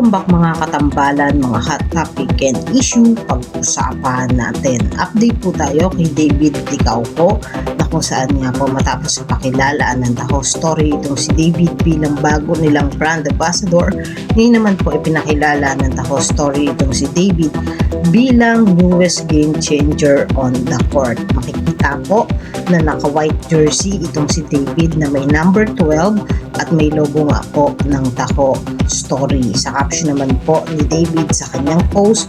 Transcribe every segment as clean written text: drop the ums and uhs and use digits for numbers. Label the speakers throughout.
Speaker 1: Welcome back mga katambalan, mga hot topic and issue pag-usapan natin. Update po tayo kay David Licauco na kung saan nga po matapos ipakilalaan ng Taho Story itong si David bilang bago nilang brand ambassador. Ngayon naman po ipinakilala ng Taho Story itong si David bilang newest game changer on the court. Makikita po na naka-white jersey itong si David na may number 12 at may logo nga po ng Taho Story. Sa caption naman po ni David sa kanyang post,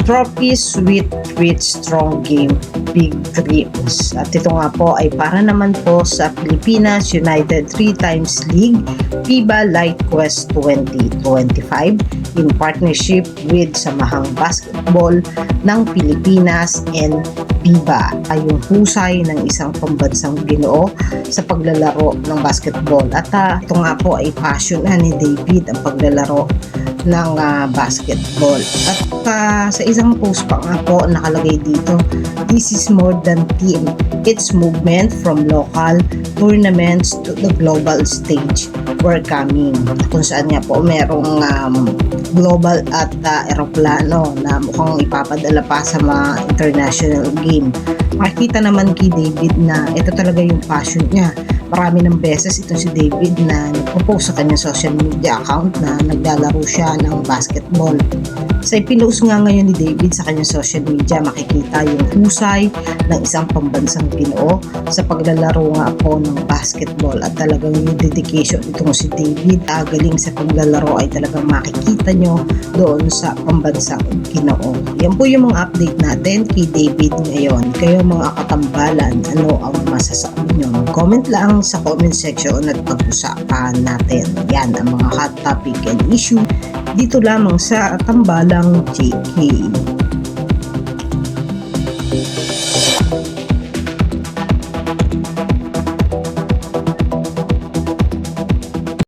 Speaker 1: "Trophies, sweet treats, strong game, big dreams." At ito nga po ay para naman po sa Pilipinas United 3 Times League FIBA Light Quest 2025 in partnership with Samahang Basketball ng Pilipinas and FIBA ay yung husay ng isang pambansang Ginoo sa paglalaro ng basketball. At ito nga po ay passion ni David ang paglalaro ng basketball. At sa isang post pa nga po nakalagay dito, "This is more than team. It's movement from local tournaments to the global stage. We're coming." Kung saan nga po merong global at eroplano na mukhang ipapadala pa sa mga international game. Makikita naman kay David na ito talaga yung passion niya. Marami ng beses ito si David na nagpo-post sa kanyang social media account na naglalaro siya ng basketball. Sa ipinost nga ngayon ni David sa kanyang social media, makikita yung husay ng isang pambansang Ginoo sa paglalaro nga po ng basketball at talagang yung dedication itong si David galing sa paglalaro ay talagang makikita nyo doon sa pambansang Ginoo. Yan po yung mga update natin kay David ngayon. Kayo mga katambalan, ano ang masasabi nyo? Comment lang sa comment section at pag-usapan natin. Yan ang mga hot topic and issue dito lamang sa Tambalang JK.